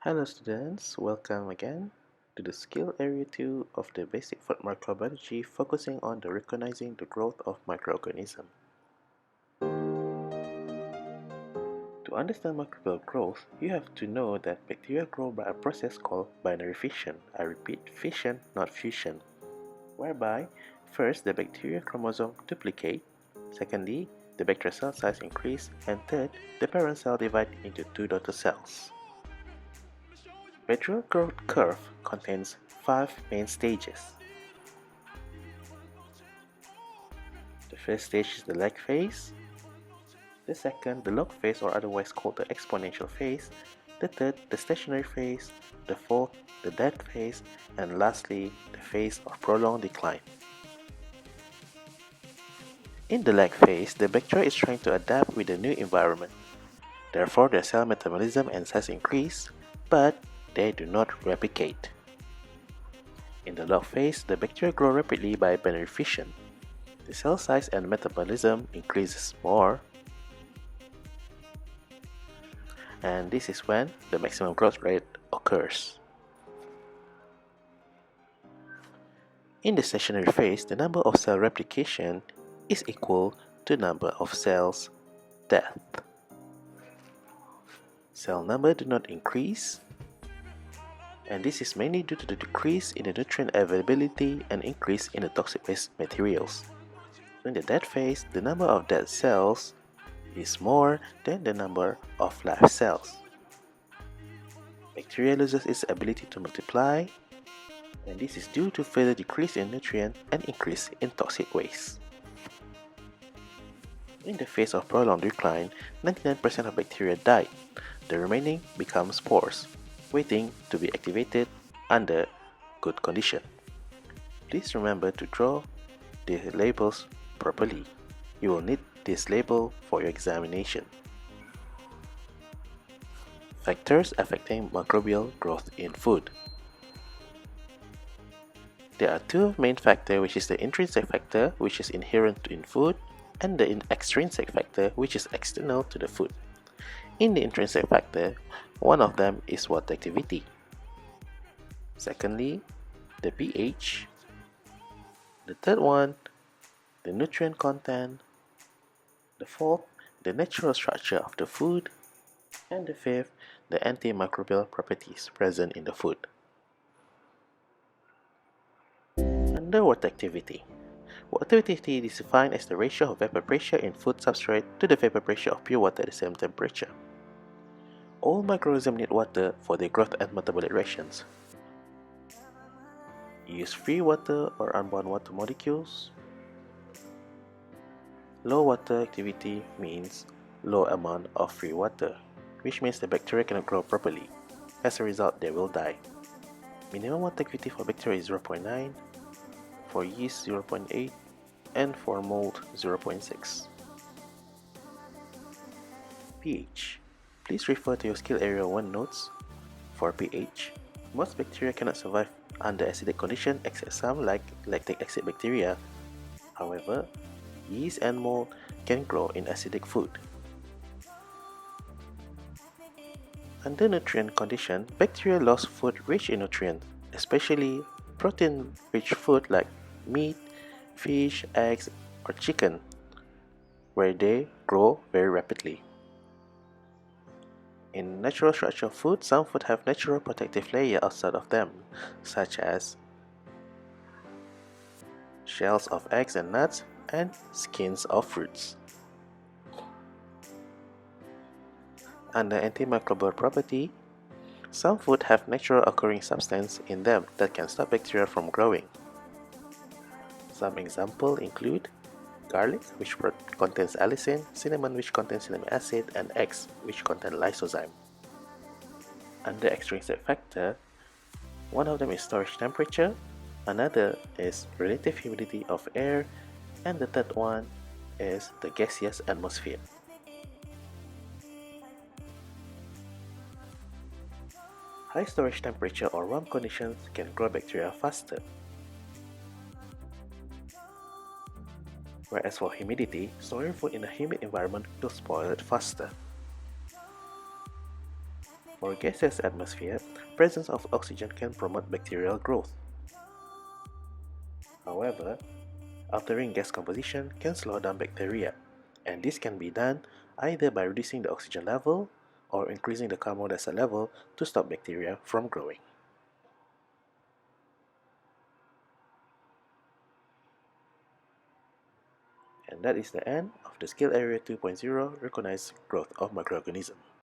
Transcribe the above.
Hello students, welcome again to the skill area 2 of the basic food microbiology focusing on the recognizing the growth of microorganisms. To understand microbial growth, you have to know that bacteria grow by a process called binary fission. I repeat, fission, not fusion, whereby first the bacteria chromosome duplicate, secondly the bacterial cell size increase, and third the parent cell divide into two daughter cells. Bacterial growth curve contains 5 main stages. The first stage is the lag phase, the second the log phase or otherwise called the exponential phase, the third the stationary phase, the fourth the dead phase, and lastly the phase of prolonged decline. In the lag phase, the bacteria is trying to adapt with the new environment. Therefore, their cell metabolism and size increase, but they do not replicate. In the log phase, the bacteria grow rapidly by binary fission. The cell size and metabolism increases more, and this is when the maximum growth rate occurs. In the stationary phase, the number of cell replication is equal to number of cells death. Cell number do not increase, and this is mainly due to the decrease in the nutrient availability and increase in the toxic waste materials. In the dead phase, the number of dead cells is more than the number of live cells. Bacteria loses its ability to multiply, and this is due to further decrease in nutrient and increase in toxic waste. In the phase of prolonged decline, 99% of bacteria died. The remaining become spores, waiting to be activated under good condition. Please remember to draw the labels properly. You will need this label for your examination. Factors affecting microbial growth in food. There are two main factors, which is the intrinsic factor, which is inherent in food, and the extrinsic factor, which is external to the food. In the intrinsic factor, one of them is water activity. Secondly, the pH. The third one, the nutrient content. The fourth, the natural structure of the food. And the fifth, the antimicrobial properties present in the food. Under water activity. Water activity is defined as the ratio of vapor pressure in food substrate to the vapor pressure of pure water at the same temperature. All microorganisms need water for their growth and metabolic reactions. Use free water or unbound water molecules. Low water activity means low amount of free water, which means the bacteria cannot grow properly. As a result, they will die. Minimum water activity for bacteria is 0.9, for yeast 0.8, and for mold 0.6. pH. Please refer to your skill area 1 notes. For pH, most bacteria cannot survive under acidic condition except some like lactic acid bacteria. However, yeast and mold can grow in acidic food. Under nutrient condition, bacteria lose food rich in nutrients, especially protein-rich food like meat, fish, eggs, or chicken, where they grow very rapidly. In natural structure food, some food have natural protective layer outside of them, such as shells of eggs and nuts and skins of fruits. Under antimicrobial property, some food have natural occurring substance in them that can stop bacteria from growing. Some examples include garlic, which contains allicin, cinnamon, which contains cinnamic acid, and eggs, which contain lysozyme. Under extrinsic factor, one of them is storage temperature, another is relative humidity of air, and the third one is the gaseous atmosphere. High storage temperature or warm conditions can grow bacteria faster. Whereas for humidity, storing food in a humid environment will spoil it faster. For gaseous atmosphere, presence of oxygen can promote bacterial growth. However, altering gas composition can slow down bacteria, and this can be done either by reducing the oxygen level or increasing the carbon dioxide level to stop bacteria from growing. And that is the end of the Skill Area 2.0 Recognize Growth of Microorganisms.